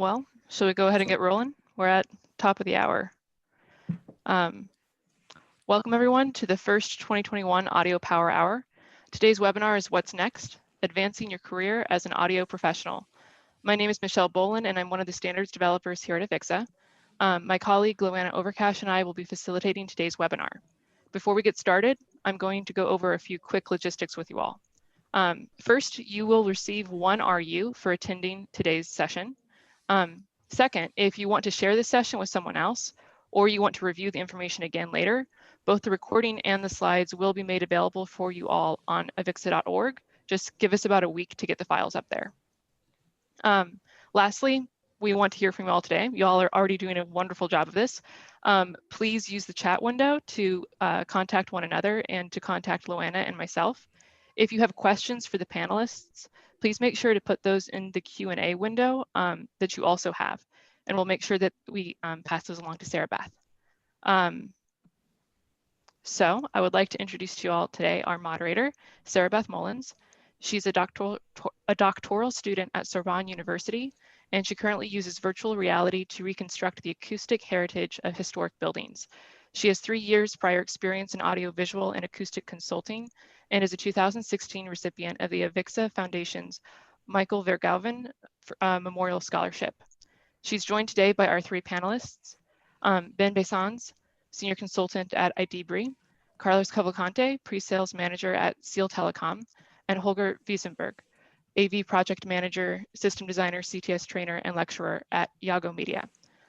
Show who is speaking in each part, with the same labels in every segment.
Speaker 1: Well, shall we go ahead and get rolling? We're at top of the hour. Welcome everyone to the first 2021 Audio Power Hour. Today's webinar is What's Next? Advancing Your Career as an Audio Professional. My name is Michelle Bolin and I'm one of the standards developers here at AVIXA. My colleague Luana Overcash and I will be facilitating today's webinar. Before we get started, I'm going to go over a few quick logistics with you all. First, you will receive one RU for attending today's session. Second, if you want to share this session with someone else, or you want to review the information again later, both the recording and the slides will be made available for you all on avixa.org. Just give us about a week to get the files up there. Lastly, we want to hear from you all today. You all are already doing a wonderful job of this. Please use the chat window to contact one another and to contact Luana and myself. If you have questions for the panelists, please make sure to put those in the Q&A window that you also have, and we'll make sure that we pass those along to Sarah Beth. So I would like to introduce to you all today our moderator, Sarah Beth Mullins. She's a doctoral student at Sorbonne University, and she currently uses virtual reality to reconstruct the acoustic heritage of historic buildings. She has 3 years prior experience in audiovisual and acoustic consulting, and is a 2016 recipient of the AVIXA Foundation's Michael Vergouwen Memorial Scholarship. She's joined today by our 3 panelists, Ben Besans, Senior Consultant at IDBRI, Carlos Cavalcante, Pre-Sales Manager at Seal Telecom, and Holger Wiesenberg, AV Project Manager, System Designer, CTS Trainer, and Lecturer at Yago Media.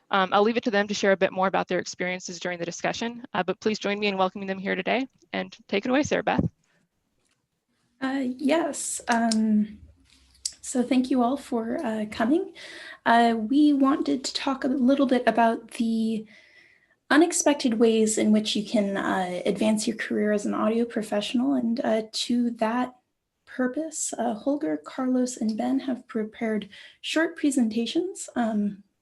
Speaker 1: I'll leave it to them to share a bit more about their experiences during the discussion, but please join me in welcoming them here today, and take it away, Sarah Beth.
Speaker 2: Yes. So thank you all for coming. We wanted to talk a little bit about the unexpected ways in which you can advance your career as an audio professional. And to that purpose, Holger, Carlos, and Ben have prepared short presentations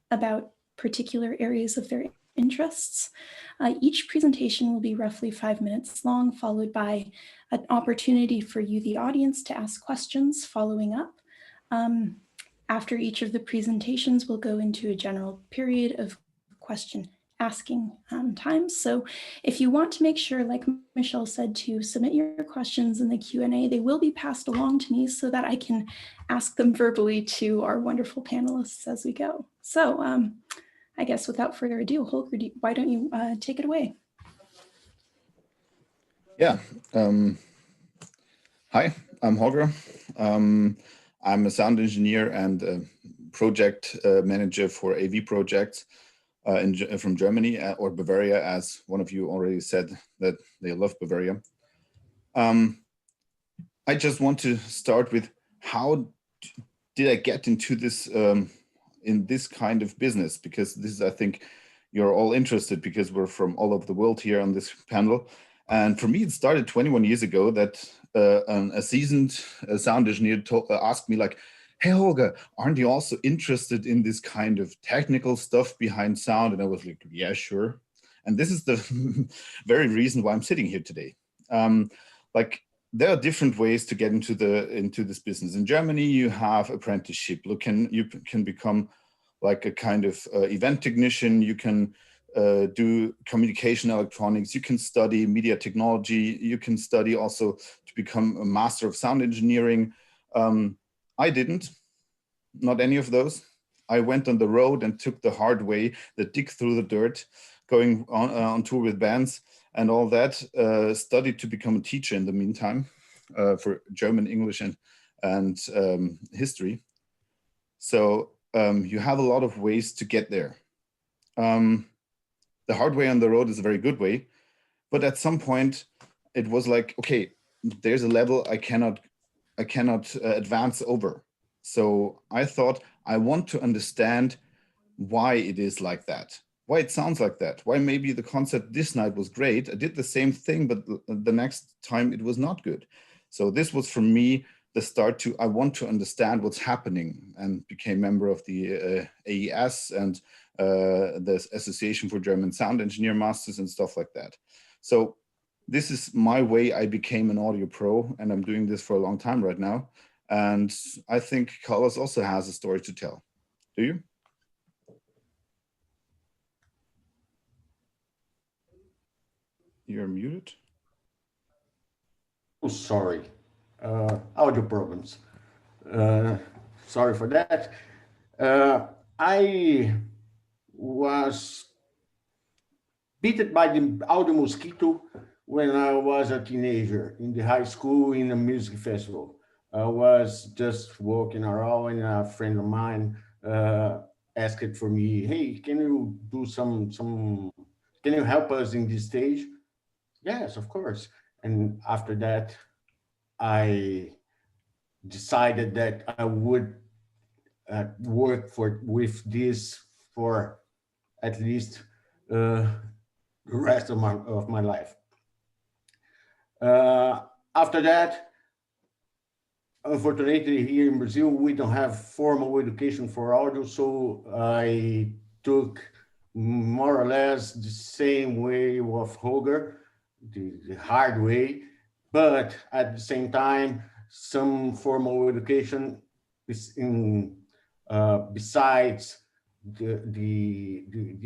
Speaker 2: about particular areas of their interests. Each presentation will be roughly 5 minutes long, followed by an opportunity for you, the audience, to ask questions following up. After each of the presentations, we'll go into a general period of question asking times. So if you want to make sure, like Michelle said, to submit your questions in the Q&A, they will be passed along to me so that I can ask them verbally to our wonderful panelists as we go. So I guess without further ado, Holger, why don't you take it away?
Speaker 3: Yeah. Hi, I'm Holger. I'm a sound engineer and a project manager for AV projects from Germany or Bavaria, as one of you already said that they love Bavaria. I just want to start with how did I get into this in this kind of business, because this is, I think you're all interested because we're from all over the world here on this panel. And for me, it started 21 years ago that a seasoned sound engineer asked me like, hey, Holger, aren't you also interested in this kind of technical stuff behind sound? And I was like, yeah, sure. And this is the very reason why I'm sitting here today. Like, there are different ways to get into this business. In Germany, you have apprenticeship. You can become like a kind of event technician. You can do communication electronics. You can study media technology. You can study also to become a master of sound engineering. I didn't, not any of those. I went on the road and took the hard way, the dig through the dirt, going on tour with bands and all that. Studied to become a teacher in the meantime for German, English, and history. So you have a lot of ways to get there. The hard way on the road is a very good way, but at some point it was like, okay, there's a level I cannot advance over. So I thought, I want to understand why it is like that, why it sounds like that, why maybe the concert this night was great. I did the same thing, but the next time it was not good. So this was for me the start to, I want to understand what's happening, and became member of the AES and the Association for German Sound Engineer Masters and stuff like that. So this is my way I became an audio pro, and I'm doing this for a long time right now. And I think Carlos also has a story to tell. Do you? you're muted.
Speaker 4: Oh, sorry. Audio problems. Sorry for that. I was bitten by the audio mosquito when I was a teenager in the high school in a music festival. I was just walking around and a friend of mine asked for me, hey, can you do can you help us in this stage? Yes, of course. And after that, I decided that I would work with this for at least the rest of my life. After that, unfortunately, here in Brazil, we don't have formal education for audio, so I took more or less the same way of Holger, the hard way, but at the same time, some formal education is in besides the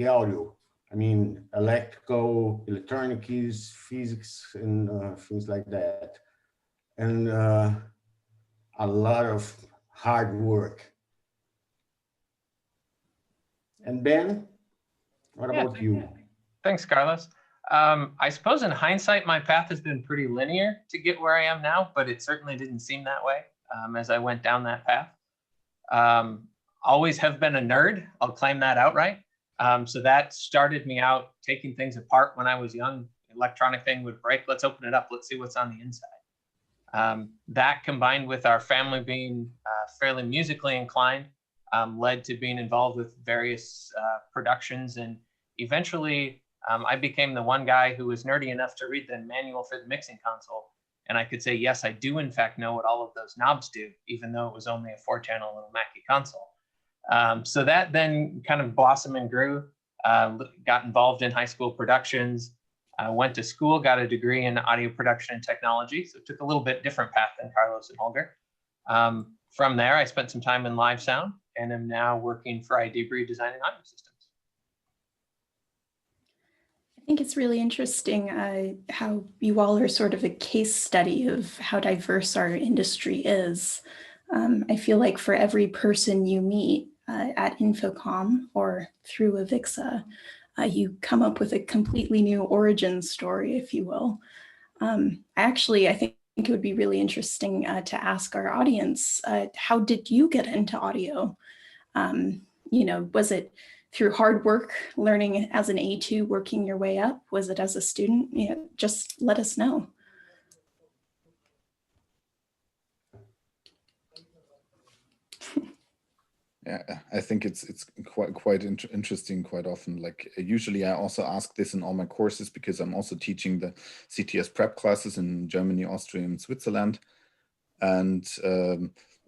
Speaker 4: audio. I mean, electrical, electronics, physics, and things like that. And a lot of hard work. And Ben, what
Speaker 5: Yeah,
Speaker 4: about you?
Speaker 5: thanks, Carlos. I suppose in hindsight, my path has been pretty linear to get where I am now, but it certainly didn't seem that way as I went down that path. Always have been a nerd. I'll claim that outright. So that started me out taking things apart when I was young. Electronic thing would break. Let's open it up. Let's see what's on the inside. That combined with our family being fairly musically inclined led to being involved with various productions. And eventually I became the one guy who was nerdy enough to read the manual for the mixing console. And I could say, yes, I do in fact know what all of those knobs do, even though it was only a 4-channel little Mackie console. So that then kind of blossomed and grew, got involved in high school productions, went to school, got a degree in audio production and technology. So it took a little bit different path than Carlos and Holger. From there, I spent some time in live sound and am now working for iDebris designing audio systems.
Speaker 2: I think it's really interesting how you all are sort of a case study of how diverse our industry is. I feel like for every person you meet at Infocom or through AVIXA, you come up with a completely new origin story, if you will. I think it would be really interesting to ask our audience, how did you get into audio? Was it through hard work, learning as an A2, working your way up? Was it as a student? Just let us know.
Speaker 3: Yeah, I think it's quite interesting quite often. Like usually I also ask this in all my courses because I'm also teaching the CTS prep classes in Germany, Austria, and Switzerland, and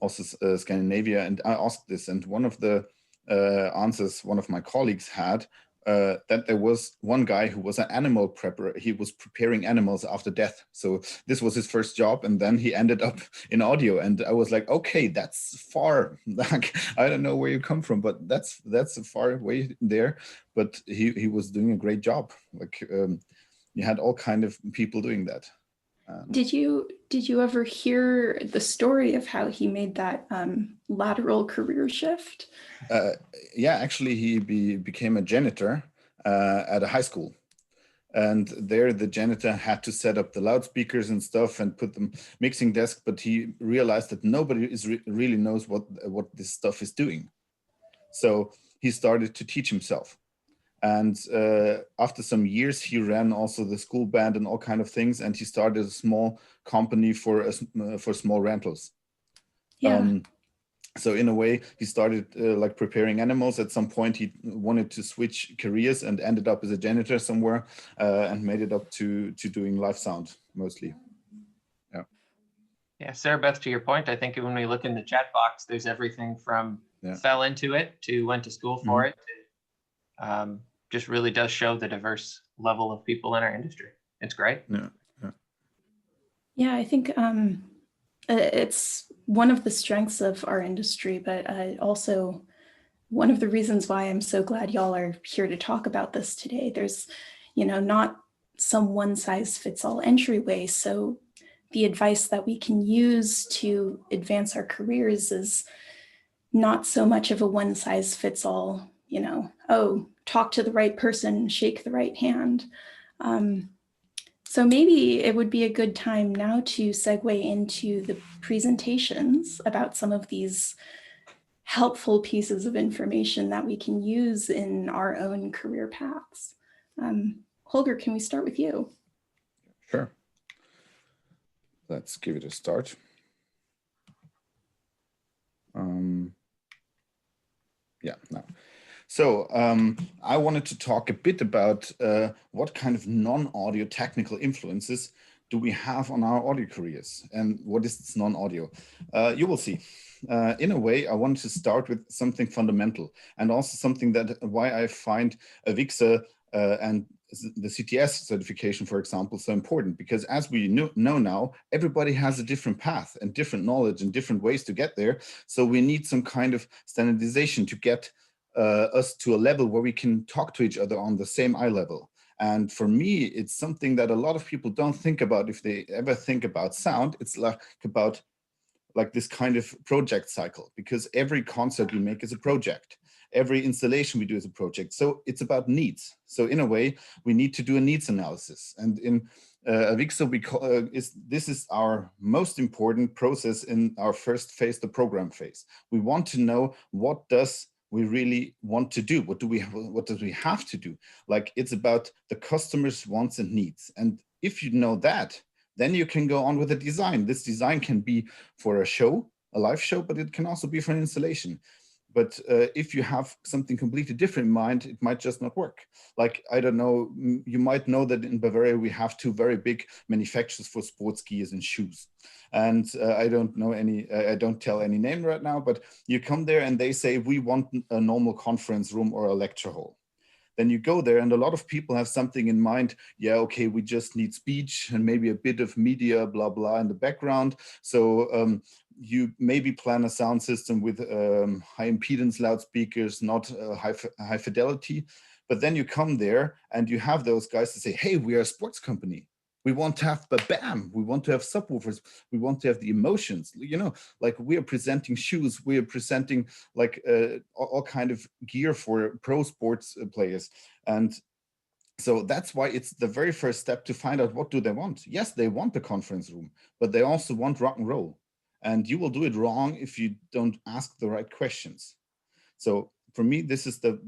Speaker 3: also Scandinavia. And I asked this, and one of the answers one of my colleagues had that there was one guy who was an animal prepper. He was preparing animals after death. So this was his first job, and then he ended up in audio. And I was like, okay, that's far. Like, I don't know where you come from, but that's a far way there. But he was doing a great job. Like you had all kind of people doing that.
Speaker 2: Did you ever hear the story of how he made that lateral career shift?
Speaker 3: Yeah, actually, he became a janitor at a high school. And there the janitor had to set up the loudspeakers and stuff and put them mixing desk, but he realized that nobody really knows what this stuff is doing. So he started to teach himself. And after some years, he ran also the school band and all kind of things. And he started a small company for small rentals.
Speaker 2: Yeah.
Speaker 3: So in a way, he started like preparing animals. At some point, he wanted to switch careers and ended up as a janitor somewhere and made it up to doing live sound mostly. Yeah.
Speaker 5: Yeah, Sarah Beth, to your point, I think when we look in the chat box, there's everything from fell into it to went to school for it to just really does show the diverse level of people in our industry. It's great.
Speaker 2: Yeah, I think it's one of the strengths of our industry, but also one of the reasons why I'm so glad y'all are here to talk about this today. There's, not some one-size-fits-all entryway. So the advice that we can use to advance our careers is not so much of a one-size-fits-all, you know, oh, talk to the right person, shake the right hand. So maybe it would be a good time now to segue into the presentations about some of these helpful pieces of information that we can use in our own career paths. Holger, can we start with you?
Speaker 3: Sure. Let's give it a start. Yeah, no. So I wanted to talk a bit about what kind of non-audio technical influences do we have on our audio careers, and what is this non-audio? You will see. In a way, I wanted to start with something fundamental, and also something that why I find AVIXA and the CTS certification, for example, so important, because as we know now, everybody has a different path and different knowledge and different ways to get there. So we need some kind of standardization to get us to a level where we can talk to each other on the same eye level. And for me, it's something that a lot of people don't think about. If they ever think about sound, it's like about like this kind of project cycle, because every concert we make is a project. Every installation we do is a project. So it's about needs. So in a way, we need to do a needs analysis. And in AVIXA, this is our most important process in our first phase, the program phase. We want to know what does we really want to do? What do we have to do? Like, it's about the customer's wants and needs. And if you know that, then you can go on with the design. This design can be for a show, a live show, but it can also be for an installation. But if you have something completely different in mind, it might just not work. Like, I don't know, you might know that in Bavaria, we have two very big manufacturers for sports gears and shoes. And I don't know any, I don't tell any name right now, but you come there and they say, we want a normal conference room or a lecture hall. Then you go there and a lot of people have something in mind. Yeah, okay, we just need speech and maybe a bit of media, blah, blah, in the background. So you maybe plan a sound system with high impedance loudspeakers, not high fidelity. But then you come there and you have those guys to say, hey, we are a sports company. We want to have bam, we want to have subwoofers, we want to have the emotions, you know, like we are presenting shoes, we are presenting like all kind of gear for pro sports players. And so that's why it's the very first step to find out what do they want. Yes, they want the conference room, but they also want rock and roll. And you will do it wrong if you don't ask the right questions. So for me, this is the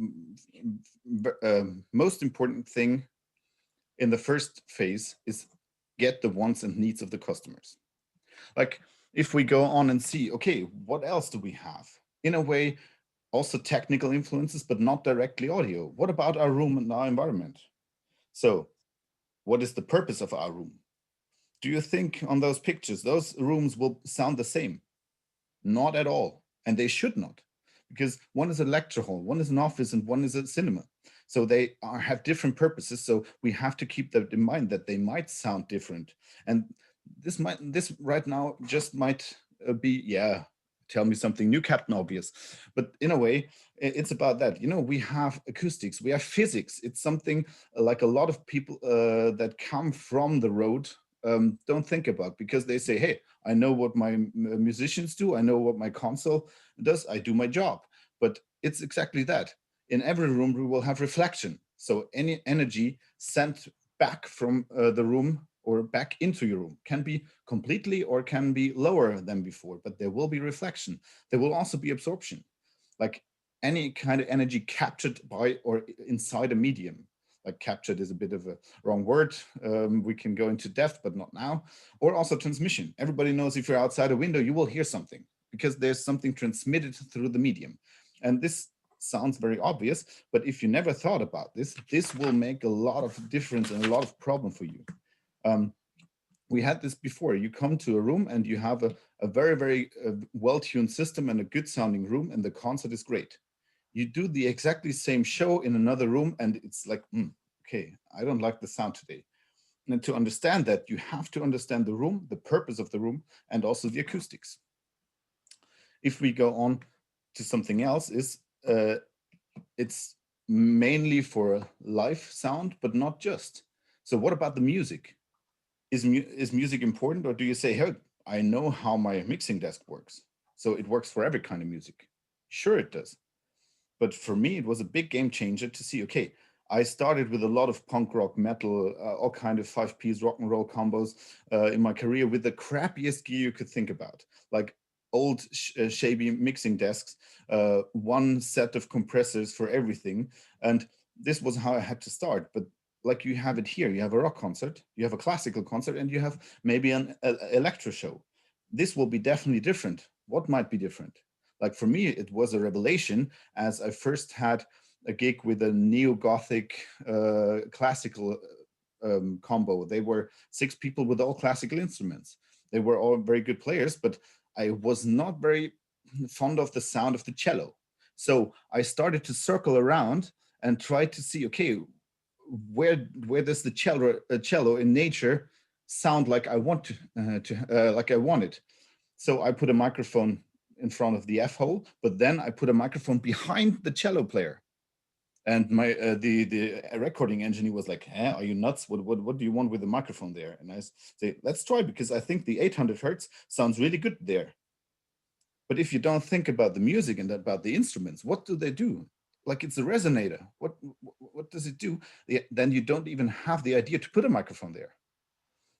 Speaker 3: most important thing in the first phase, is get the wants and needs of the customers. Like, if we go on and see, okay, what else do we have? In a way, also technical influences, but not directly audio. What about our room and our environment? So what is the purpose of our room? Do you think on those pictures, those rooms will sound the same? Not at all. And they should not, because one is a lecture hall, one is an office, and one is a cinema. So they have different purposes. So we have to keep that in mind, that they might sound different. And this right now just might be, yeah, tell me something new, Captain Obvious. But in a way, it's about that. You know, we have acoustics, we have physics. It's something like a lot of people that come from the road don't think about, because they say, hey, I know what my musicians do, I know what my console does, I do my job. But it's exactly that. In every room, we will have reflection. So any energy sent back from the room or back into your room can be completely or can be lower than before, but there will be reflection. There will also be absorption, like any kind of energy captured by or inside a medium. Like, captured is a bit of a wrong word. We can go into depth, but not now. Or also transmission. Everybody knows if you're outside a window, you will hear something, because there's something transmitted through the medium. And this sounds very obvious, but if you never thought about this, this will make a lot of difference and a lot of problem for you. We had this before. You come to a room and you have a very, very well-tuned system and a good sounding room, and the concert is great. You do the exactly same show in another room and it's like, okay, I don't like the sound today. And to understand that, you have to understand the room, the purpose of the room, and also the acoustics. If we go on to something else, it's mainly for live sound, but not just. So what about the music? Is music important, or do you say, hey, I know how my mixing desk works, so it works for every kind of music? Sure, it does. But for me, it was a big game changer to see, okay, I started with a lot of punk rock, metal, all kind of 5-piece rock and roll combos in my career with the crappiest gear you could think about, like old shabby mixing desks, one set of compressors for everything. And this was how I had to start. But like you have it here, you have a rock concert, you have a classical concert, and you have maybe an electro show. This will be definitely different. What might be different? Like for me, it was a revelation as I first had a gig with a neo-Gothic classical combo. They were 6 people with all classical instruments. They were all very good players, but I was not very fond of the sound of the cello. So I started to circle around and try to see, okay, where does the cello in nature sound like I want to like I want it? So I put a microphone in front of the F hole, but then I put a microphone behind the cello player. And my the recording engineer was like, are you nuts? What do you want with the microphone there? And I say, let's try, because I think the 800 hertz sounds really good there. But if you don't think about the music and about the instruments, what do they do? Like, it's a resonator. What does it do? Then you don't even have the idea to put a microphone there.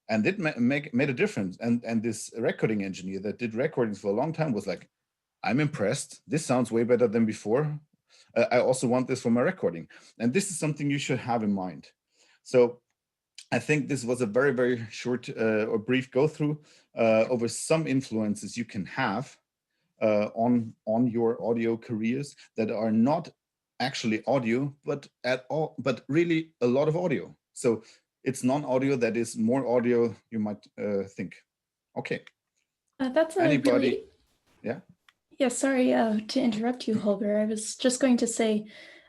Speaker 3: And it made a difference. And this recording engineer that did recordings for a long time was like, I'm impressed. This sounds way better than before. I also want this for my recording. And this is something you should have in mind. So I think this was a very, very short or brief go through over some influences you can have on your audio careers that are not actually audio, but really a lot of audio. So it's non-audio that is more audio, you might think. Okay.
Speaker 2: That's a
Speaker 3: Anybody?
Speaker 2: really...
Speaker 3: Yeah.
Speaker 2: Yeah, sorry to interrupt you, Holger. I was just going to say,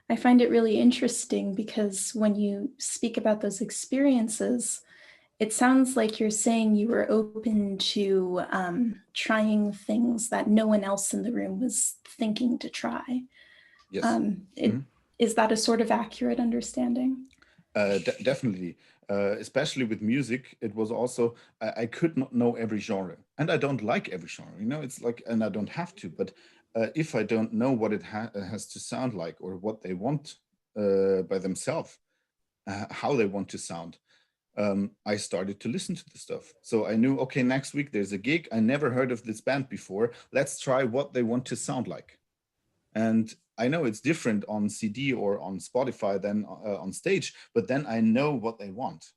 Speaker 2: I find it really interesting because when you speak about those experiences, it sounds like you're saying you were open to trying things that no one else in the room was thinking to try.
Speaker 3: Yes.
Speaker 2: Is that a sort of accurate understanding?
Speaker 3: Definitely. Especially with music, it was also, I could not know every genre, and I don't like every genre, you know, it's like, and I don't have to, but if I don't know what it has to sound like, or what they want by themselves, how they want to sound, I started to listen to the stuff. So I knew, okay, next week there's a gig. I never heard of this band before. Let's try what they want to sound like. And I know it's different on CD or on Spotify than on stage, but then I know what they want.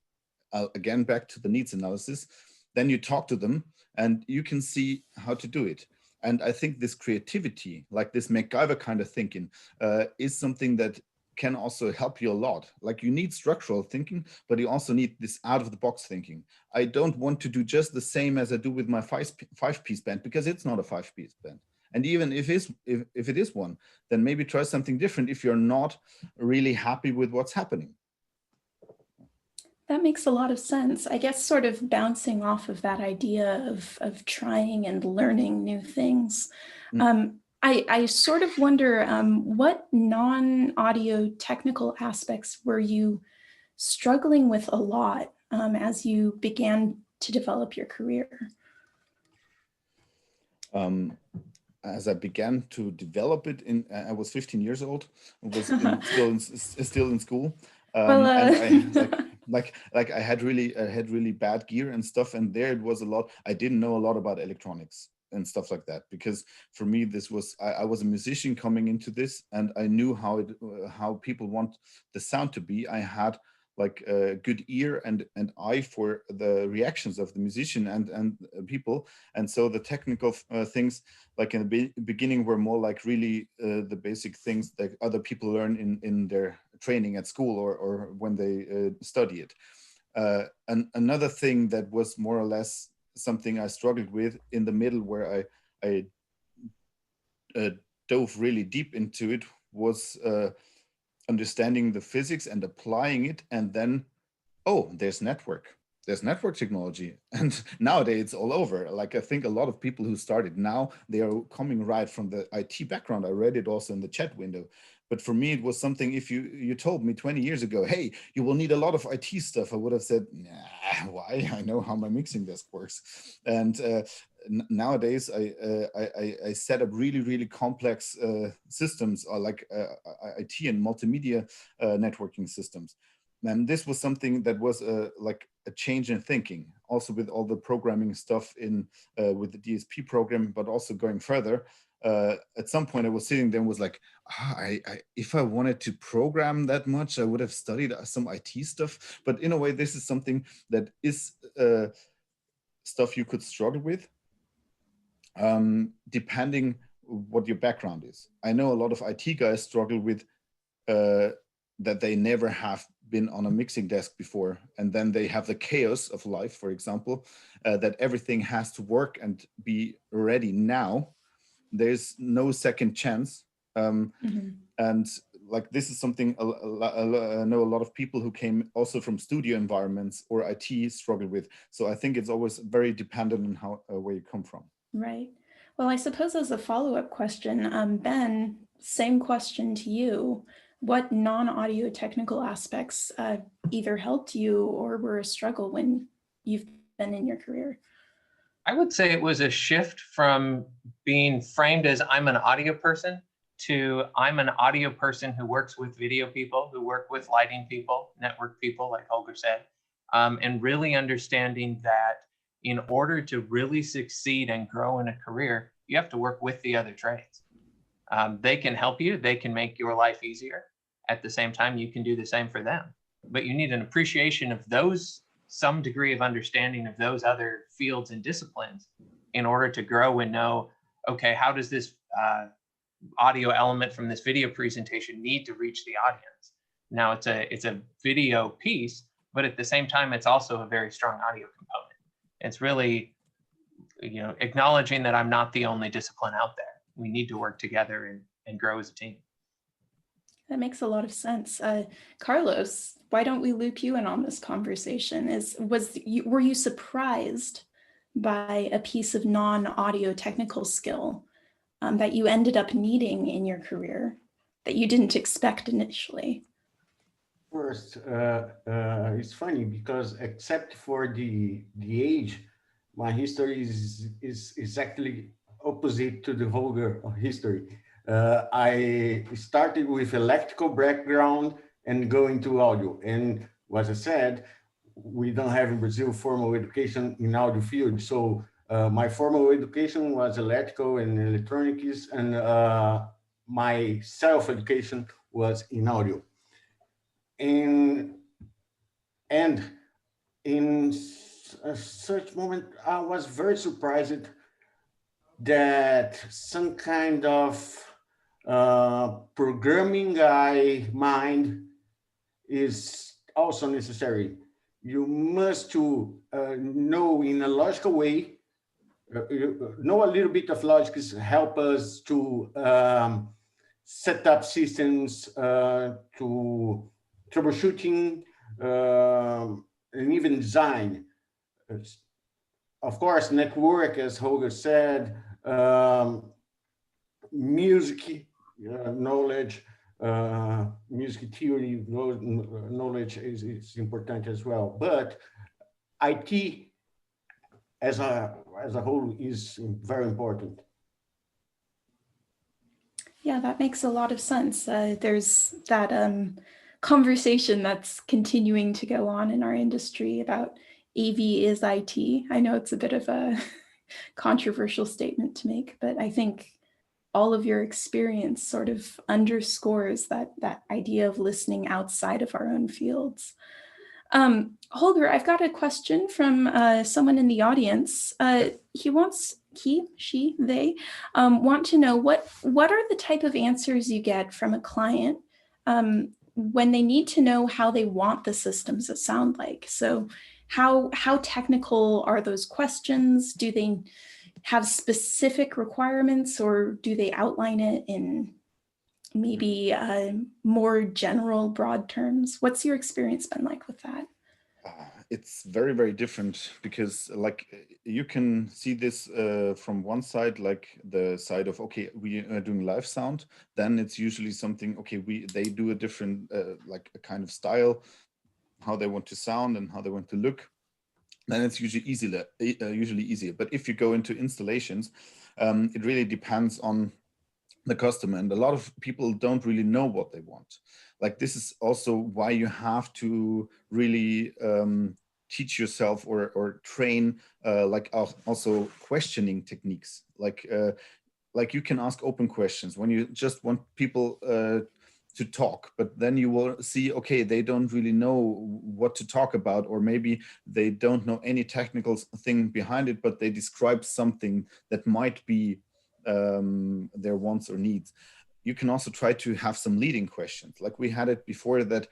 Speaker 3: Again, back to the needs analysis. Then you talk to them and you can see how to do it. And I think this creativity, like this MacGyver kind of thinking, is something that can also help you a lot. Like, you need structural thinking, but you also need this out of the box thinking. I don't want to do just the same as I do with my five-piece band, because it's not a 5-piece band. And even if it is one, then maybe try something different if you're not really happy with what's happening.
Speaker 2: That makes a lot of sense. I guess sort of bouncing off of that idea of trying and learning new things. I sort of wonder, what non-audio technical aspects were you struggling with a lot as you began to develop your career?
Speaker 3: As I began to develop it, I was 15 years old. I was still in school.
Speaker 2: Well,
Speaker 3: And I had really bad gear and stuff, and there it was a lot. I didn't know a lot about electronics and stuff like that, because for me this was, I was a musician coming into this, and I knew how people want the sound to be. I had like a good ear and eye for the reactions of the musician and people, and so the technical things, like in the beginning, were more like really the basic things that other people learn in their training at school or when they study it. And another thing that was more or less something I struggled with in the middle, where I dove really deep into it, was understanding the physics and applying it, and then, oh, there's network. there's network technology, and nowadays it's all over. Like, I think a lot of people who started now, they are coming right from the IT background. I read it also in the chat window. But for me, it was something, if you told me 20 years ago, hey, you will need a lot of IT stuff, I would have said, nah, why? I know how my mixing desk works. And nowadays, I set up really, really complex systems, like IT and multimedia networking systems. And this was something that was like a change in thinking, also with all the programming stuff in with the DSP program, but also going further. At some point I was sitting there and was like, if I wanted to program that much, I would have studied some IT stuff. But in a way, this is something that is stuff you could struggle with, depending what your background is. I know a lot of IT guys struggle with that they never have been on a mixing desk before, and then they have the chaos of life, for example, that everything has to work and be ready now. There's no second chance. And like, this is something I know a lot of people who came also from studio environments or IT struggle with. So I think it's always very dependent on how where you come from.
Speaker 2: Right. Well, I suppose as a follow-up question, Ben, same question to you. What non-audio technical aspects either helped you or were a struggle when you've been in your career?
Speaker 5: I would say it was a shift from being framed as I'm an audio person to I'm an audio person who works with video people, who work with lighting people, network people, like Holger said, and really understanding that in order to really succeed and grow in a career, you have to work with the other trades. They can help you, they can make your life easier. At the same time, you can do the same for them. But you need an appreciation of those, some degree of understanding of those other fields and disciplines in order to grow and know, okay, how does this audio element from this video presentation need to reach the audience? Now it's a video piece, but at the same time, it's also a very strong audio component. It's really, acknowledging that I'm not the only discipline out there. We need to work together and grow as a team.
Speaker 2: That makes a lot of sense. Carlos, why don't we loop you in on this conversation? Were you surprised by a piece of non-audio technical skill that you ended up needing in your career that you didn't expect initially?
Speaker 4: First, it's funny because except for the age, my history is exactly opposite to the Holger history. I started with electrical background and go into audio. And as I said, we don't have in Brazil formal education in audio field. So my formal education was electrical and electronics, and my self-education was in audio. And in a such moment, I was very surprised that some kind of programming guy mind is also necessary. You must know in a logical way, know a little bit of logic help us to set up systems, to troubleshooting, and even design. Of course, network, as Holger said, music knowledge, music theory knowledge is important as well. But IT as a whole is very important.
Speaker 2: Yeah, that makes a lot of sense. There's that conversation that's continuing to go on in our industry about AV is IT. I know it's a bit of a controversial statement to make, but I think all of your experience sort of underscores that idea of listening outside of our own fields. Holger, I've got a question from someone in the audience. They want to know what are the type of answers you get from a client when they need to know how they want the systems to sound like. So how technical are those questions? Do they have specific requirements, or do they outline it in maybe more general, broad terms? What's your experience been like with that?
Speaker 3: it's very, very different because like you can see this from one side, like the side of, okay, we are doing live sound, then it's usually something, okay, they do a different, like a kind of style, how they want to sound and how they want to look. Then it's usually easier. But if you go into installations, it really depends on the customer, and a lot of people don't really know what they want. Like this is also why you have to really teach yourself or train like also questioning techniques. Like you can ask open questions when you just want people to talk, but then you will see, okay, they don't really know what to talk about, or maybe they don't know any technical thing behind it, but they describe something that might be their wants or needs. You can also try to have some leading questions. Like we had it before that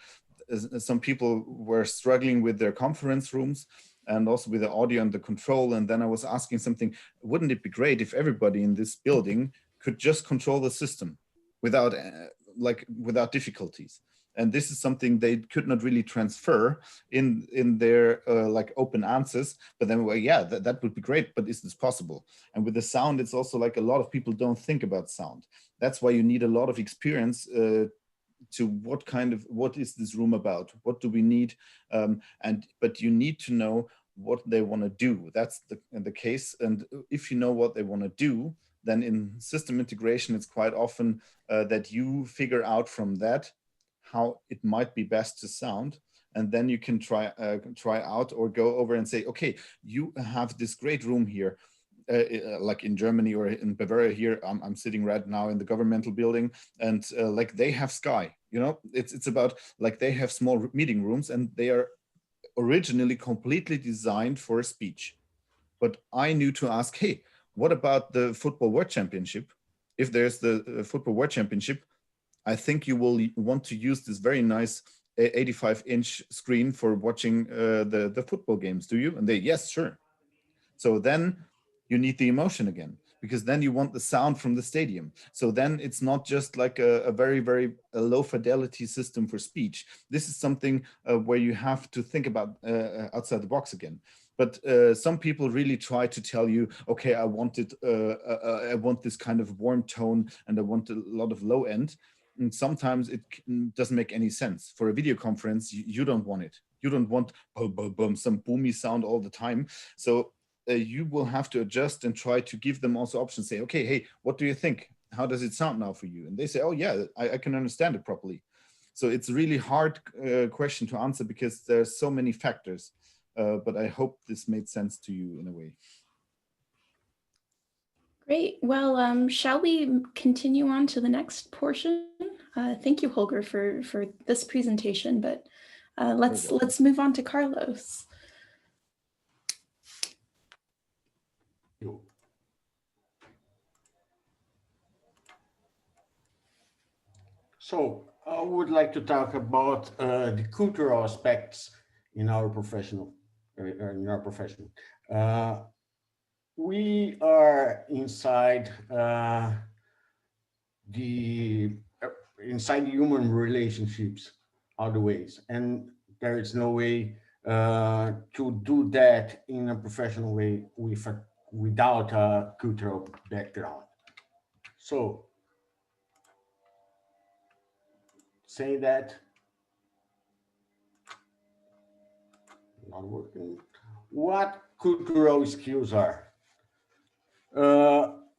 Speaker 3: some people were struggling with their conference rooms and also with the audio and the control. And then I was asking something, wouldn't it be great if everybody in this building could just control the system without without difficulties? And this is something they could not really transfer in their like open answers. But then, well, yeah, that would be great, but is this possible? And with the sound, it's also like a lot of people don't think about sound. That's why you need a lot of experience to what is this room about? What do we need? But you need to know what they want to do. That's the case. And if you know what they want to do, then in system integration, it's quite often that you figure out from that how it might be best to sound. And then you can try out or go over and say, okay, you have this great room here. Like in Germany or in Bavaria here, I'm sitting right now in the governmental building, and like they have sky, you know, it's about like they have small meeting rooms and they are originally completely designed for speech. But I knew to ask, hey, what about the Football World Championship? If there's the Football World Championship, I think you will want to use this very nice 85-inch screen for watching the football games, do you? And they, yes, sure. So then you need the emotion again, because then you want the sound from the stadium. So then it's not just like a very, very low fidelity system for speech. This is something where you have to think about outside the box again. But some people really try to tell you, okay, I want this kind of warm tone and I want a lot of low end. And sometimes it doesn't make any sense. For a video conference, you don't want it. You don't want boom, boom, boom, some boomy sound all the time. So you will have to adjust and try to give them also options. Say, okay, hey, what do you think? How does it sound now for you? And they say, oh yeah, I can understand it properly. So it's a really hard question to answer because there's so many factors. But I hope this made sense to you in a way.
Speaker 2: Great. Well, shall we continue on to the next portion? Thank you, Holger, for this presentation. But let's move on to Carlos.
Speaker 4: So I would like to talk about the cultural aspects in our profession. We are inside inside human relationships always, and there is no way to do that in a professional way without a cultural background. So, saying that, not working. What cultural skills are?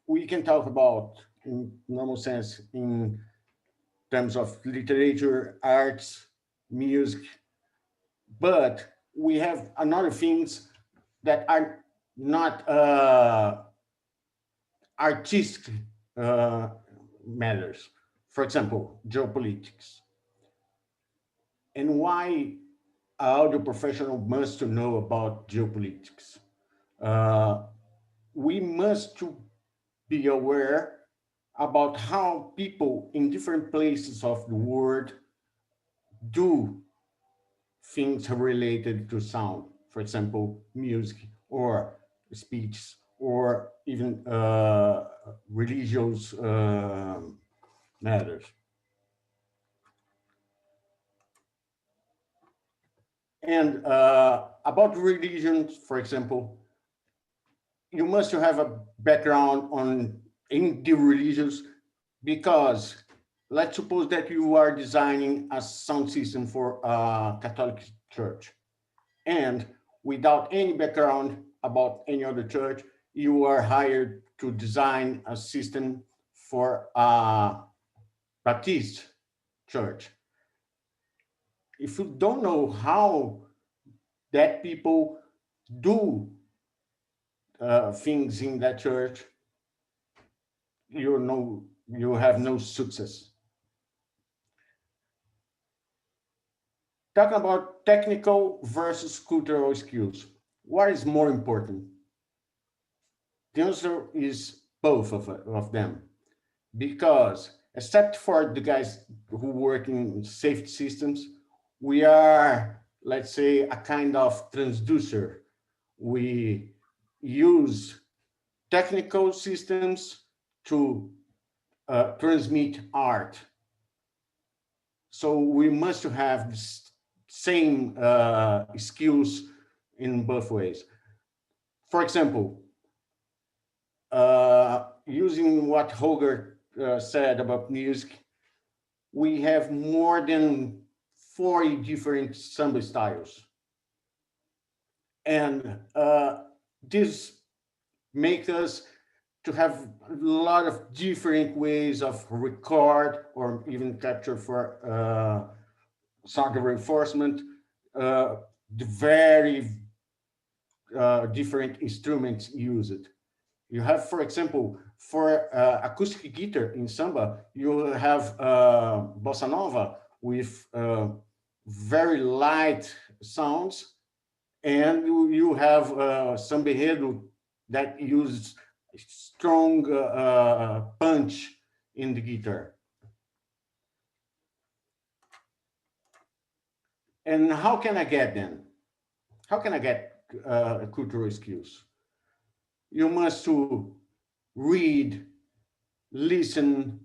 Speaker 4: We can talk about, in normal sense, in terms of literature, arts, music, but we have another things that are not artistic matters. For example, geopolitics. And why all the professional must to know about geopolitics? We must to be aware about how people in different places of the world do things related to sound, for example, music or speech or even religious matters. And about religion, for example, you must have a background in the religions, because let's suppose that you are designing a sound system for a Catholic church, and without any background about any other church, you are hired to design a system for a Baptist church. If you don't know how that people do things in that church, you have no success. Talking about technical versus cultural skills, what is more important? The answer is both of them, because except for the guys who work in safety systems, we are, let's say, a kind of transducer. We use technical systems to transmit art. So we must have the same skills in both ways. For example, using what Holger said about music, we have more than 40 different samba styles. And this makes us to have a lot of different ways of record or even capture for sound reinforcement, the very different instruments used. You have, for example, for acoustic guitar in samba, you have bossa nova with very light sounds, and you have samba enredo that uses strong punch in the guitar. And how can I get them? How can I get cultural skills? You must to read, listen,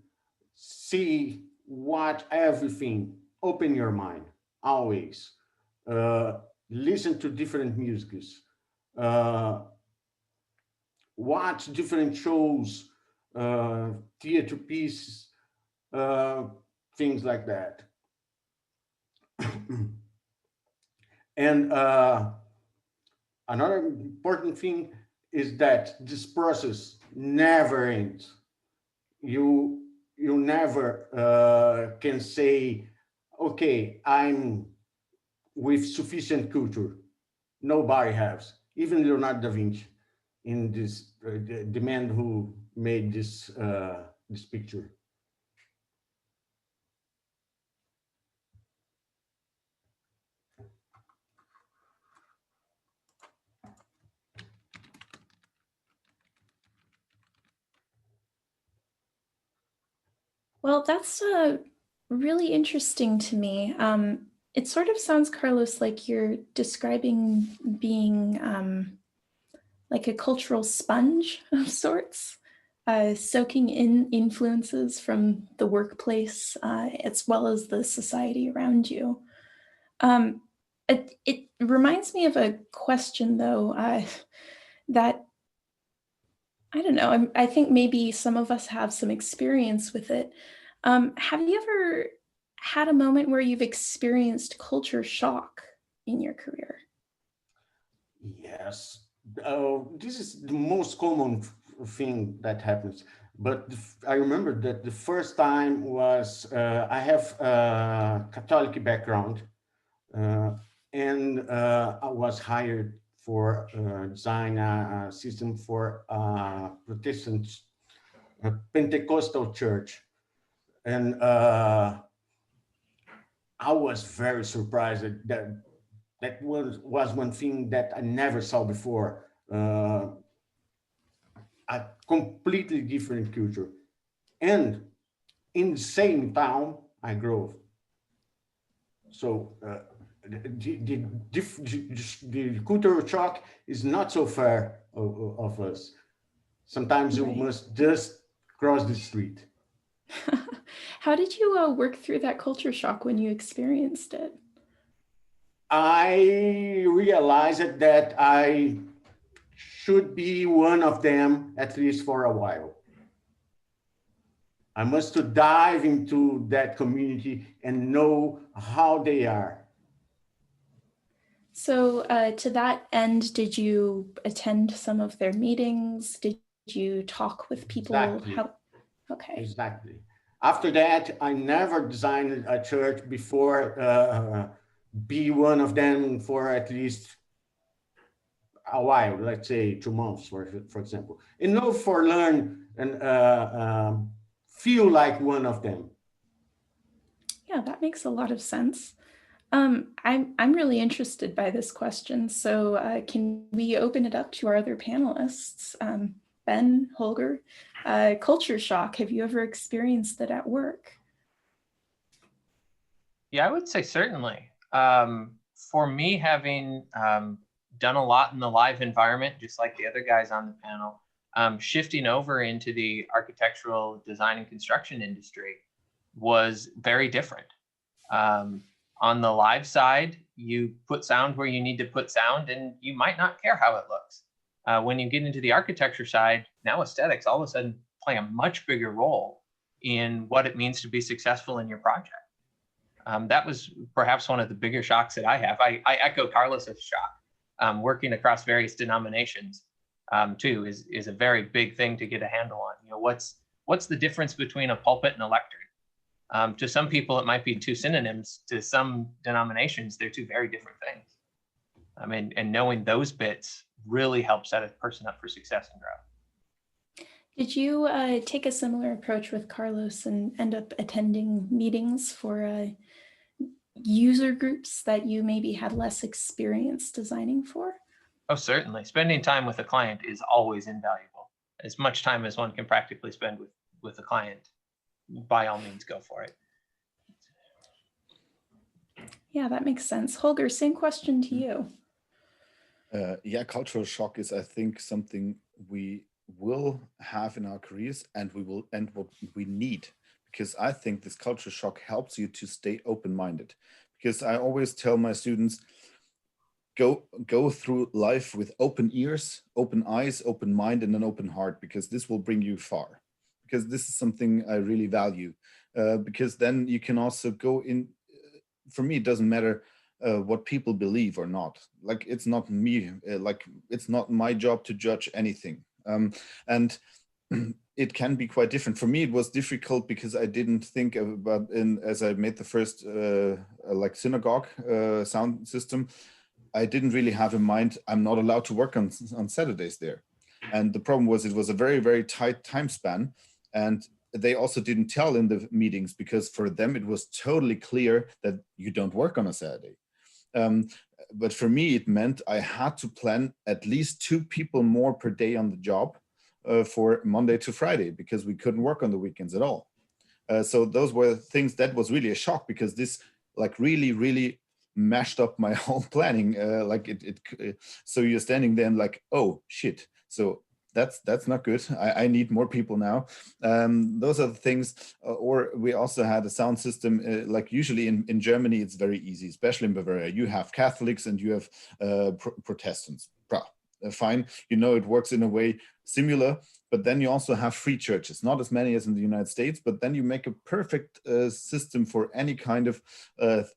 Speaker 4: see, watch everything. Open your mind, always. Listen to different musics. Watch different shows, theater pieces, things like that. And another important thing is that this process never ends. You never can say, okay, I'm with sufficient culture. Nobody has, even Leonardo da Vinci, in this the man who made this this picture.
Speaker 2: Well, that's really interesting to me. It sort of sounds, Carlos, like you're describing being like a cultural sponge of sorts, soaking in influences from the workplace as well as the society around you. It reminds me of a question, though, that I don't know. I think maybe some of us have some experience with it. Have you ever had a moment where you've experienced culture shock in your career?
Speaker 4: Yes, this is the most common thing that happens. But I remember that the first time was I have a Catholic background, and I was hired for design a system for Protestant Pentecostal church, and I was very surprised that was one thing that I never saw before. A completely different culture, and in the same town I grew. So the cultural shock is not so far of us. Sometimes you must just cross the street.
Speaker 2: How did you work through that culture shock when you experienced it?
Speaker 4: I realized that I should be one of them, at least for a while. I must to dive into that community and know how they are.
Speaker 2: So to that end, did you attend some of their meetings? Did you talk with people?
Speaker 4: Exactly.
Speaker 2: Okay.
Speaker 4: Exactly. After that, I never designed a church before be one of them for at least a while, let's say 2 months, for example. Enough for learn and feel like one of them.
Speaker 2: Yeah, that makes a lot of sense. I'm really interested by this question. So can we open it up to our other panelists? Ben, Holger, culture shock. Have you ever experienced it at work?
Speaker 5: Yeah, I would say certainly. For me, having done a lot in the live environment, just like the other guys on the panel, shifting over into the architectural design and construction industry was very different. On the live side, you put sound where you need to put sound, and you might not care how it looks. When you get into the architecture side, now aesthetics all of a sudden play a much bigger role in what it means to be successful in your project. That was perhaps one of the bigger shocks that I have. I echo Carlos's shock. Working across various denominations too is a very big thing to get a handle on. You know, what's the difference between a pulpit and a lectern? To some people, it might be two synonyms. To some denominations, they're two very different things. And knowing those bits really helps set a person up for success and growth.
Speaker 2: Did you take a similar approach with Carlos and end up attending meetings for user groups that you maybe had less experience designing for?
Speaker 5: Oh, certainly. Spending time with a client is always invaluable. As much time as one can practically spend with a client, by all means, go for it.
Speaker 2: Yeah, that makes sense. Holger, same question to you.
Speaker 3: Yeah, cultural shock is, I think, something we will have in our careers, and what we need, because I think this culture shock helps you to stay open-minded. Because I always tell my students, go through life with open ears, open eyes, open mind, and an open heart, because this will bring you far. Because this is something I really value. Because then you can also go in. For me, it doesn't matter what people believe or not. Like, it's not me. Like, it's not my job to judge anything. And it can be quite different. For me, it was difficult because I didn't think about, as I made the first like synagogue sound system, I didn't really have in mind, I'm not allowed to work on Saturdays there. And the problem was, it was a very, very tight time span. And they also didn't tell in the meetings, because for them, it was totally clear that you don't work on a Saturday. But for me, it meant I had to plan at least 2 people more per day on the job for Monday to Friday, because we couldn't work on the weekends at all. So those were things that was really a shock, because this like really, really mashed up my whole planning. So you're standing there and like, oh shit. So that's not good. I need more people now. Those are the things. Or we also had a sound system, like usually in Germany, it's very easy, especially in Bavaria. You have Catholics and you have Protestants. Fine, you know, it works in a way similar, but then you also have free churches, not as many as in the United States, but then you make a perfect system for any kind of,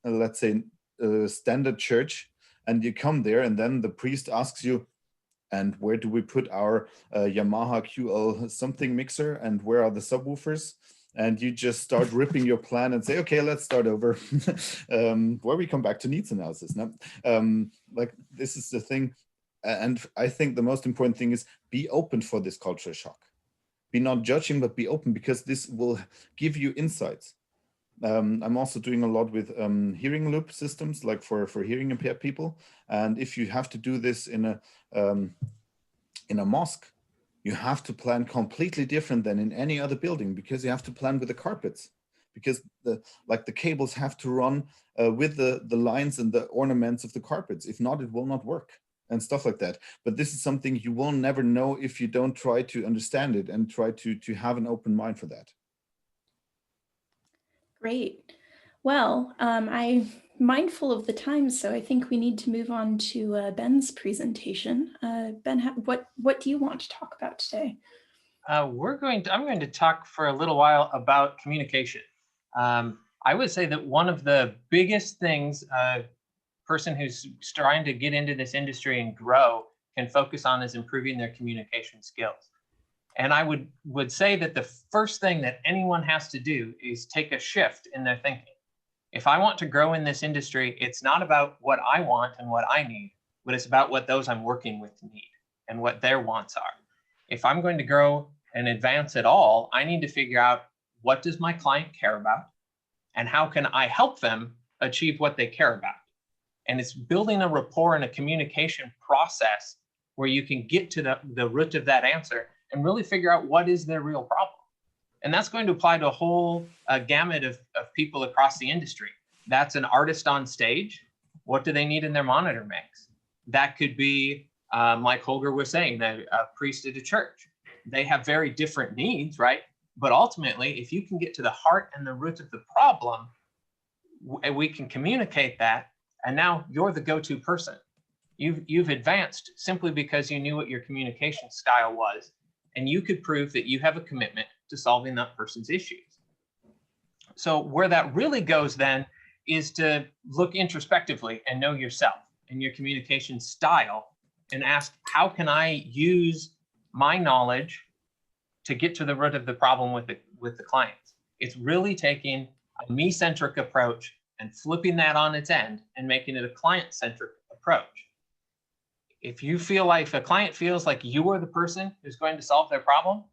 Speaker 3: let's say, standard church, and you come there and then the priest asks you, and where do we put our Yamaha QL something mixer, and where are the subwoofers? And you just start ripping your plan and say, okay, let's start over, where we come back to needs analysis. No? Like, this is the thing. And I think the most important thing is be open for this culture shock. Be not judging, but be open, because this will give you insights. I'm also doing a lot with hearing loop systems, like for hearing impaired people. And if you have to do this in a mosque, you have to plan completely different than in any other building, because you have to plan with the carpets, because the cables have to run with the lines and the ornaments of the carpets. If not, it will not work, and stuff like that. But this is something you will never know if you don't try to understand it and try to have an open mind for that.
Speaker 2: Great. Well, I mindful of the time, so I think we need to move on to Ben's presentation. Ben, what do you want to talk about today?
Speaker 5: I'm going to talk for a little while about communication. I would say that one of the biggest things a person who's trying to get into this industry and grow can focus on is improving their communication skills. And I would say that the first thing that anyone has to do is take a shift in their thinking. If I want to grow in this industry, it's not about what I want and what I need, but it's about what those I'm working with need and what their wants are. If I'm going to grow and advance at all, I need to figure out, what does my client care about and how can I help them achieve what they care about? And it's building a rapport and a communication process where you can get to the root of that answer and really figure out what is their real problem. And that's going to apply to a whole gamut of people across the industry. That's an artist on stage. What do they need in their monitor mix? That could be, like Holger was saying, a priest at a church. They have very different needs, right? But ultimately, if you can get to the heart and the root of the problem, we can communicate that, and now you're the go-to person. You've advanced simply because you knew what your communication style was, and you could prove that you have a commitment to solving that person's issues. So where that really goes then is to look introspectively and know yourself and your communication style and ask, how can I use my knowledge to get to the root of the problem with the clients? It's really taking a me-centric approach and flipping that on its end and making it a client-centric approach. If you feel like, if a client feels like you are the person who's going to solve their problem,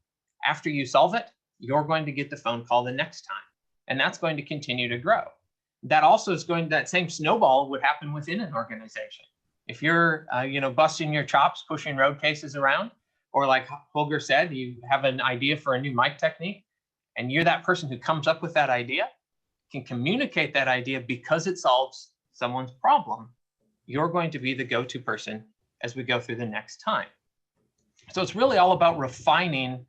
Speaker 5: after you solve it, you're going to get the phone call the next time. And that's going to continue to grow. That also is that same snowball would happen within an organization. If you're, busting your chops, pushing road cases around, or like Holger said, you have an idea for a new mic technique, and you're that person who comes up with that idea, can communicate that idea because it solves someone's problem, you're going to be the go-to person as we go through the next time. So it's really all about refining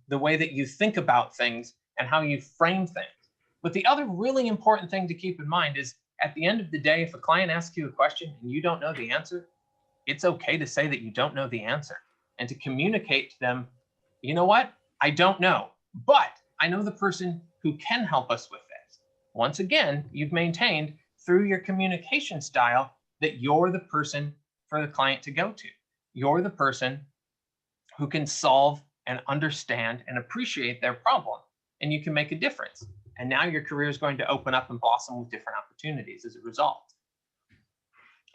Speaker 5: the way that you think about things and how you frame things. But the other really important thing to keep in mind is, at the end of the day, if a client asks you a question and you don't know the answer, it's okay to say that you don't know the answer and to communicate to them, you know what, I don't know, but I know the person who can help us with this. Once again, you've maintained through your communication style that you're the person for the client to go to. You're the person who can solve and understand and appreciate their problem, and you can make a difference. And now your career is going to open up and blossom with different opportunities as a result.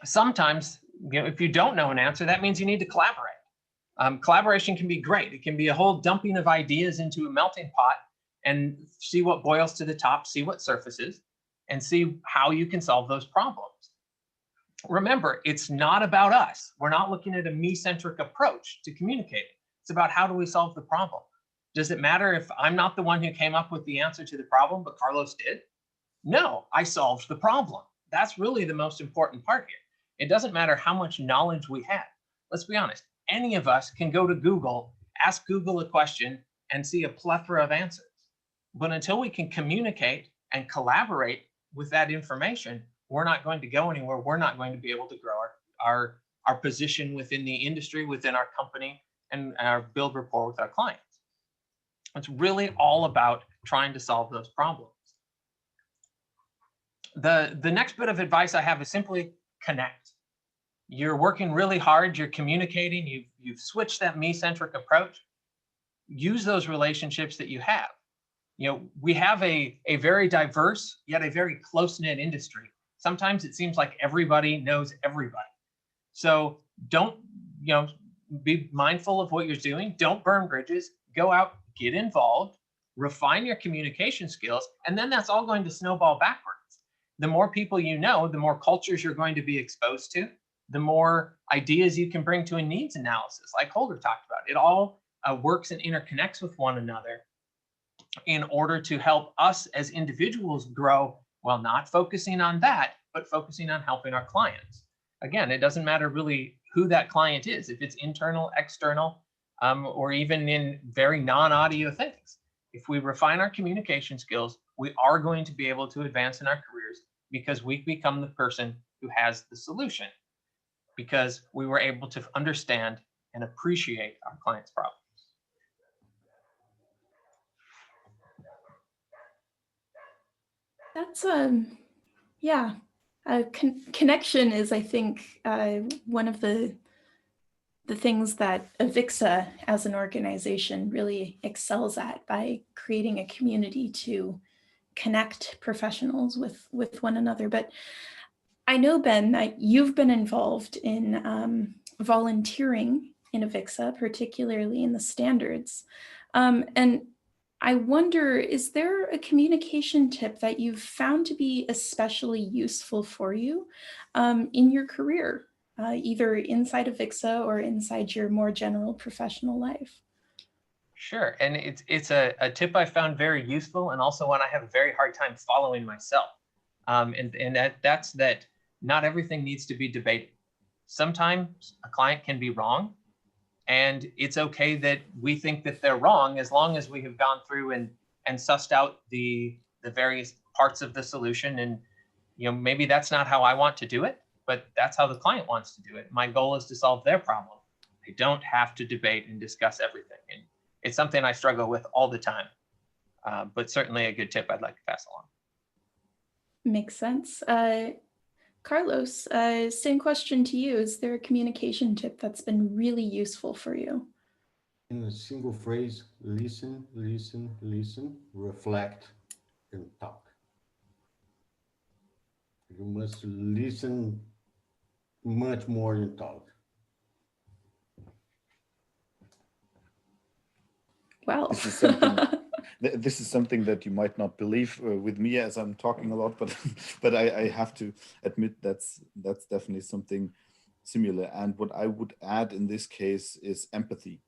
Speaker 5: Sometimes, if you don't know an answer, that means you need to collaborate. Collaboration can be great. It can be a whole dumping of ideas into a melting pot and see what boils to the top, see what surfaces, and see how you can solve those problems. Remember, it's not about us. We're not looking at a me-centric approach to communicating. It's about, how do we solve the problem? Does it matter if I'm not the one who came up with the answer to the problem, but Carlos did? No, I solved the problem. That's really the most important part here. It doesn't matter how much knowledge we have. Let's be honest. Any of us can go to Google, ask Google a question, and see a plethora of answers. But until we can communicate and collaborate with that information, we're not going to go anywhere. We're not going to be able to grow our position within the industry, within our company, and build rapport with our clients. It's really all about trying to solve those problems. The next bit of advice I have is simply connect. You're working really hard, you're communicating, you've switched that me-centric approach. Use those relationships that you have. We have a very diverse, yet a very close-knit industry. Sometimes it seems like everybody knows everybody. So don't, be mindful of what you're doing. Don't burn bridges. Go out, get involved, refine your communication skills, and then that's all going to snowball backwards. The more people you know, the more cultures you're going to be exposed to, the more ideas you can bring to a needs analysis, like Holger talked about. It all works and interconnects with one another in order to help us as individuals grow, while not focusing on that, but focusing on helping our clients. Again, it doesn't matter really who that client is, if it's internal, external, or even in very non-audio things. If we refine our communication skills, we are going to be able to advance in our careers because we become the person who has the solution, because we were able to understand and appreciate our clients' problems.
Speaker 2: That's yeah. Connection is, I think, one of the things that AVIXA as an organization really excels at, by creating a community to connect professionals with one another. But I know, Ben, that you've been involved in volunteering in AVIXA, particularly in the standards. And I wonder, is there a communication tip that you've found to be especially useful for you in your career, either inside AVIXA or inside your more general professional life?
Speaker 5: Sure, and it's a tip I found very useful, and also one I have a very hard time following myself. And that's that not everything needs to be debated. Sometimes a client can be wrong, and it's okay that we think that they're wrong, as long as we have gone through and sussed out the various parts of the solution. And maybe that's not how I want to do it, but that's how the client wants to do it. My goal is to solve their problem. I don't have to debate and discuss everything. And it's something I struggle with all the time, but certainly a good tip I'd like to pass along.
Speaker 2: Makes sense. Carlos, same question to you. Is there a communication tip that's been really useful for you?
Speaker 4: In a single phrase: listen, listen, listen, reflect, and talk. You must listen much more than talk.
Speaker 2: Wow.
Speaker 3: This is something that you might not believe with me, as I'm talking a lot, but but I have to admit that's definitely something similar. And what I would add in this case is empathy,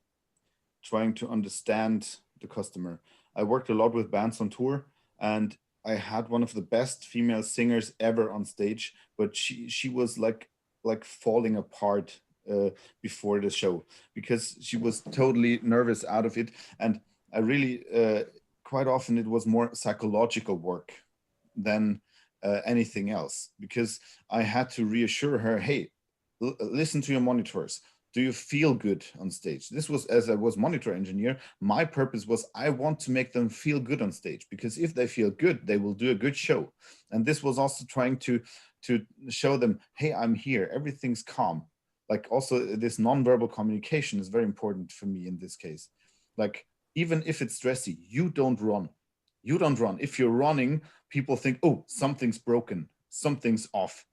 Speaker 3: trying to understand the customer. I worked a lot with bands on tour, and I had one of the best female singers ever on stage, but she was like falling apart before the show, because she was totally nervous out of it. And I really quite often it was more psychological work than anything else, because I had to reassure her, hey, listen to your monitors. Do you feel good on stage? This was, as I was monitor engineer, my purpose was I want to make them feel good on stage, because if they feel good, they will do a good show. And this was also trying to show them, hey, I'm here, everything's calm. Like, also this nonverbal communication is very important for me in this case. Like, even if it's stressy, you don't run. You don't run. If you're running, people think, oh, something's broken, something's off.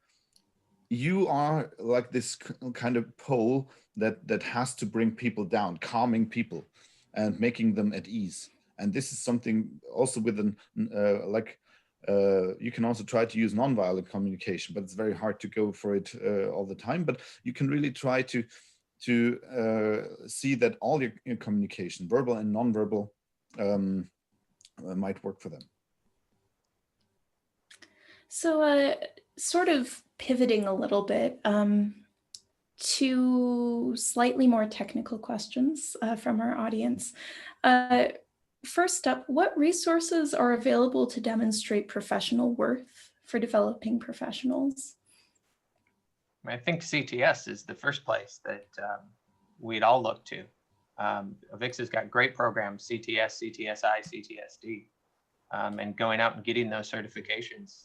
Speaker 3: You are like this kind of pole that has to bring people down, calming people and making them at ease. And this is something also with an you can also try to use nonviolent communication, but it's very hard to go for it all the time. But you can really try to see that all your communication, verbal and nonverbal, might work for them.
Speaker 2: So sort of pivoting a little bit to slightly more technical questions from our audience. First up, what resources are available to demonstrate professional worth for developing professionals?
Speaker 5: I think CTS is the first place that we'd all look to. AVIXA's got great programs, CTS, CTSI, CTSD, and going out and getting those certifications.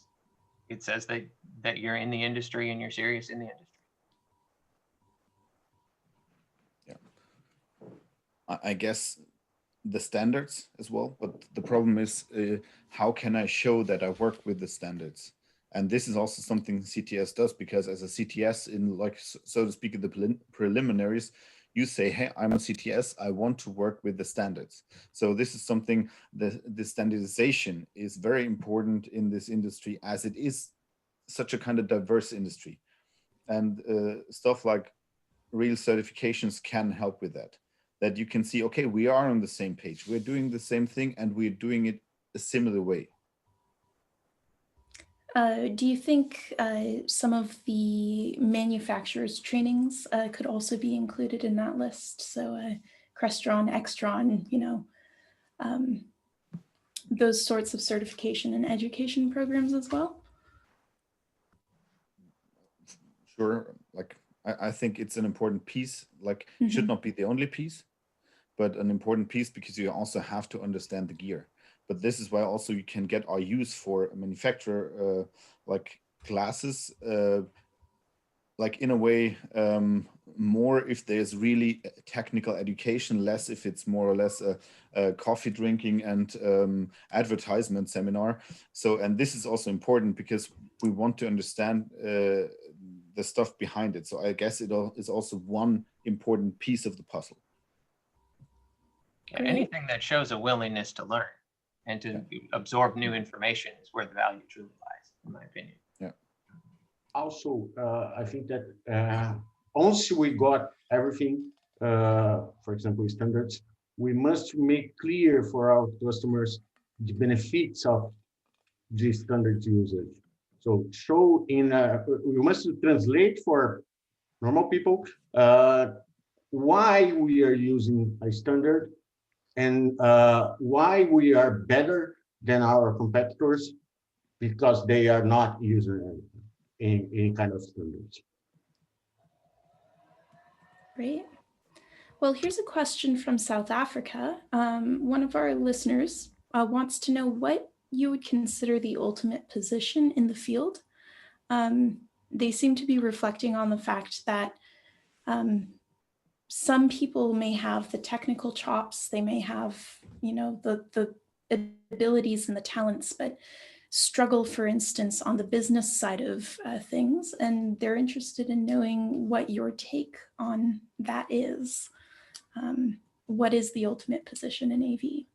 Speaker 5: It says that you're in the industry and you're serious in the industry.
Speaker 3: Yeah, I guess the standards as well, but the problem is how can I show that I work with the standards? And this is also something CTS does, because as a CTS, in, like, so to speak, in the preliminaries, you say, hey, I'm a CTS, I want to work with the standards. So this is something that the standardization is very important in this industry, as it is such a kind of diverse industry. And stuff like real certifications can help with that. That you can see, okay, we are on the same page, we're doing the same thing, and we're doing it a similar way.
Speaker 2: Do you think some of the manufacturers' trainings could also be included in that list? So Crestron, Extron, those sorts of certification and education programs as well?
Speaker 3: Sure. Like, I think it's an important piece, like should
Speaker 2: Mhm.
Speaker 3: not be the only piece, but an important piece because you also have to understand the gear. But this is why also you can get RUs for a manufacturer, like classes, like in a way, more if there's really technical education, less if it's more or less a coffee drinking and advertisement seminar. So, and this is also important because we want to understand the stuff behind it. So I guess it is also one important piece of the puzzle.
Speaker 5: Yeah,
Speaker 2: Great.
Speaker 5: anything that shows a willingness to learn and to absorb new information is where the value truly lies, in my opinion.
Speaker 3: Yeah.
Speaker 4: Also, I think that once we got everything, for example, standards, we must make clear for our customers the benefits of the standard usage. So show in, we must translate for normal people why we are using a standard and why we are better than our competitors because they are not using any kind of standards.
Speaker 2: Great. Well, here's a question from South Africa. One of our listeners wants to know what you would consider the ultimate position in the field. They seem to be reflecting on the fact that some people may have the technical chops, they may have, the abilities and the talents, but struggle, for instance, on the business side of things. And they're interested in knowing what your take on that is. What is the ultimate position in AV?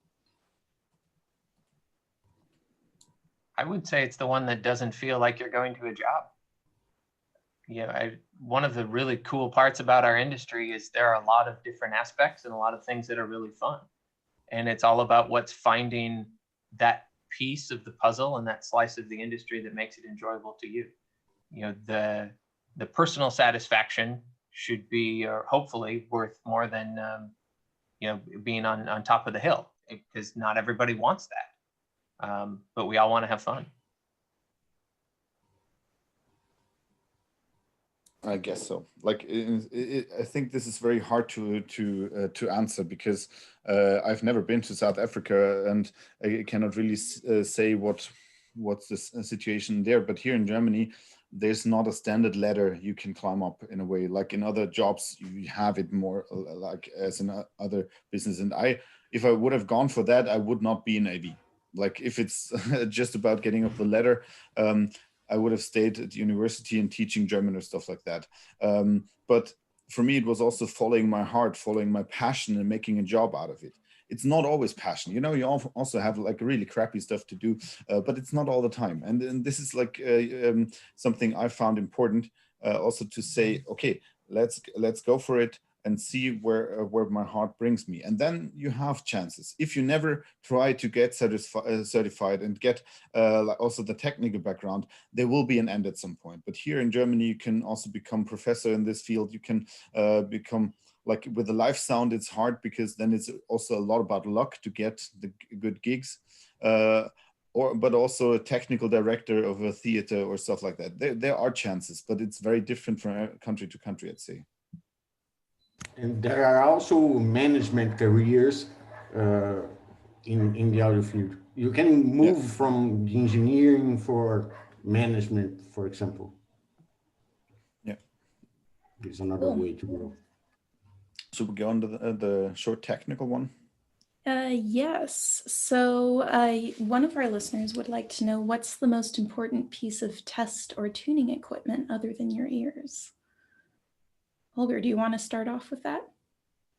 Speaker 5: I would say it's the one that doesn't feel like you're going to a job. One of the really cool parts about our industry is there are a lot of different aspects and a lot of things that are really fun. And it's all about what's finding that piece of the puzzle and that slice of the industry that makes it enjoyable to you. The personal satisfaction should be, or hopefully, worth more than being on top of the hill, because not everybody wants that. But we all want to have fun.
Speaker 3: I guess so. Like, I think this is very hard to answer because I've never been to South Africa and I cannot really say what's the situation there. But here in Germany, there's not a standard ladder you can climb up in a way. Like in other jobs, you have it more like as in other business. And if I would have gone for that, I would not be in AV. Like if it's just about getting up the ladder, I would have stayed at university and teaching German or stuff like that. But for me, it was also following my heart, following my passion and making a job out of it. It's not always passion. You also have like really crappy stuff to do, but it's not all the time. And this is like something I found important also to say, okay, let's go for it and see where my heart brings me. And then you have chances. If you never try to get certified and get also the technical background, there will be an end at some point. But here in Germany, you can also become professor in this field. You can become, like with the live sound, it's hard because then it's also a lot about luck to get the good gigs. But also a technical director of a theater or stuff like that. There are chances, but it's very different from country to country, I'd say.
Speaker 4: And there are also management careers in the audio field. You can move from the engineering for management, for example.
Speaker 3: Yeah.
Speaker 4: It's another way to grow.
Speaker 3: So we go on to the short technical one?
Speaker 2: Yes. So one of our listeners would like to know what's the most important piece of test or tuning equipment other than your ears? Holger, do you want to start off with that?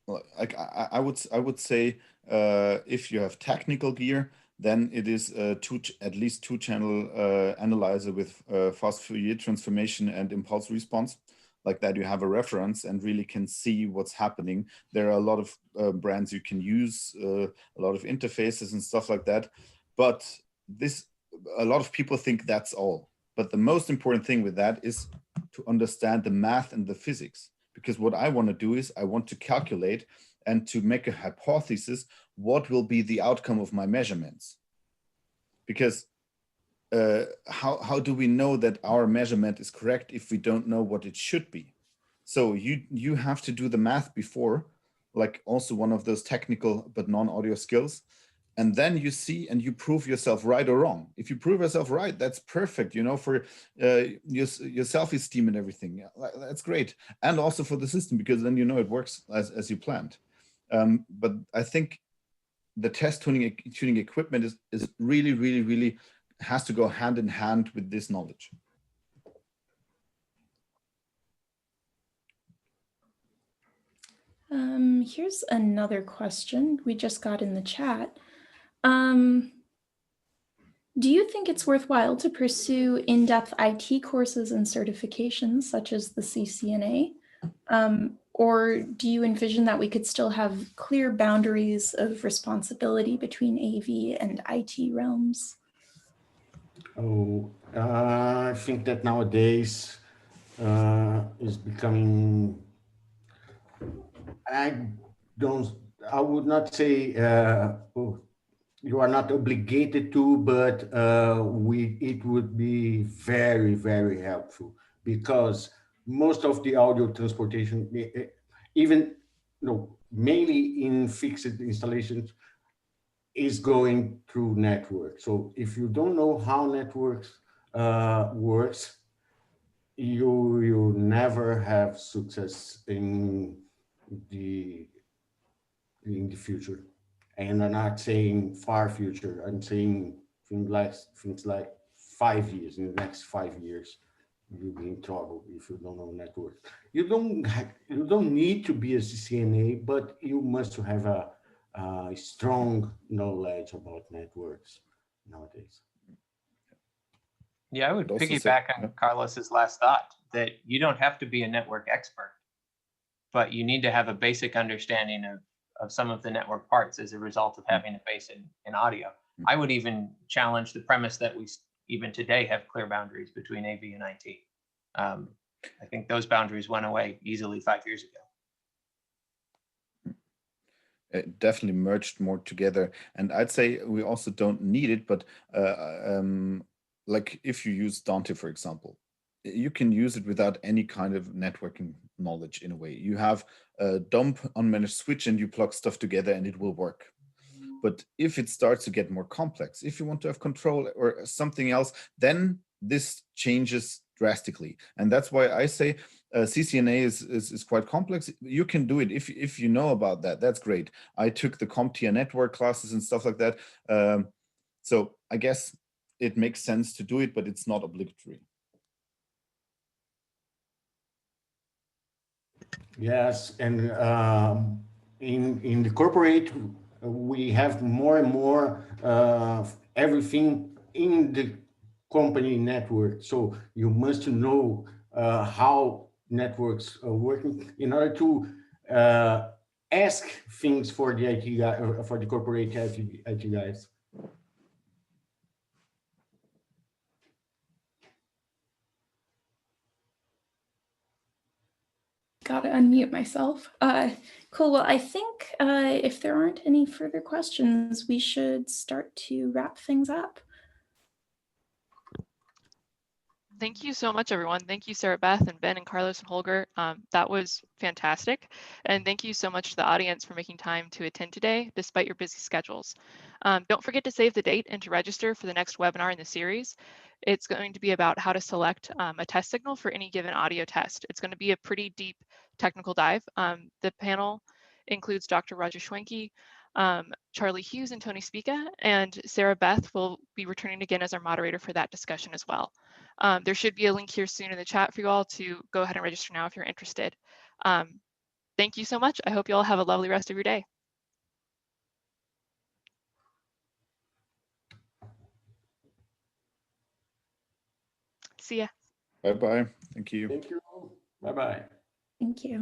Speaker 3: Well, I would say if you have technical gear, then it is at least two channel analyzer with fast Fourier transformation and impulse response. Like that, you have a reference and really can see what's happening. There are a lot of brands you can use, a lot of interfaces and stuff like that. But a lot of people think that's all. But the most important thing with that is to understand the math and the physics. Because what I want to do is I want to calculate and to make a hypothesis, what will be the outcome of my measurements? Because how do we know that our measurement is correct if we don't know what it should be? So you have to do the math before, like also one of those technical but non-audio skills. And then you see and you prove yourself right or wrong. If you prove yourself right, that's perfect, you know, for your self-esteem and everything. Yeah, that's great. And also for the system, because then you know it works as you planned. But I think the test tuning equipment is really, really, really has to go hand in hand with this knowledge.
Speaker 2: Here's another question we just got in the chat. Do you think it's worthwhile to pursue in-depth IT courses and certifications such as the CCNA? Or do you envision that we could still have clear boundaries of responsibility between AV and IT realms?
Speaker 4: Oh, I think that nowadays is becoming, I would not say you are not obligated to, but it would be very, very helpful, because most of the audio transportation, even mainly in fixed installations, is going through network. So if you don't know how networks works, you never have success in the future. And I'm not saying far future. I'm saying things like 5 years. In the next 5 years, you'll be in trouble if you don't know network. You don't need to be a CCNA, but you must have a strong knowledge about networks nowadays.
Speaker 5: Yeah, I would piggyback on Carlos's last thought that you don't have to be a network expert, but you need to have a basic understanding of some of the network parts as a result of having a base in audio. I would even challenge the premise that we even today have clear boundaries between AV and IT. I think those boundaries went away easily 5 years ago.
Speaker 3: It definitely merged more together. And I'd say we also don't need it, but like if you use Dante, for example, you can use it without any kind of networking knowledge in a way. You have a dump unmanaged switch and you plug stuff together and it will work. But if it starts to get more complex, if you want to have control or something else, then this changes drastically. And that's why I say CCNA is quite complex. You can do it if you know about that. That's great. I took the CompTIA network classes and stuff like that. So I guess it makes sense to do it, but it's not obligatory.
Speaker 4: Yes, and in the corporate, we have more and more everything in the company network. So you must know how networks are working in order to ask things for the IT guy, for the corporate IT guys.
Speaker 2: Gotta unmute myself. Cool. Well, I think if there aren't any further questions, we should start to wrap things up.
Speaker 1: Thank you so much, everyone. Thank you, Sarah Beth and Ben and Carlos and Holger. That was fantastic. And thank you so much to the audience for making time to attend today, despite your busy schedules. Don't forget to save the date and to register for the next webinar in the series. It's going to be about how to select a test signal for any given audio test. It's going to be a pretty deep technical dive. The panel includes Dr. Roger Schwenke, Charlie Hughes and Tony Spica, and Sarah Beth will be returning again as our moderator for that discussion as well. There should be a link here soon in the chat for you all to go ahead and register now if you're interested. Thank you so much. I hope you all have a lovely rest of your day. See ya.
Speaker 3: Bye-bye. Thank you.
Speaker 4: Thank you. Bye-bye.
Speaker 2: Thank you.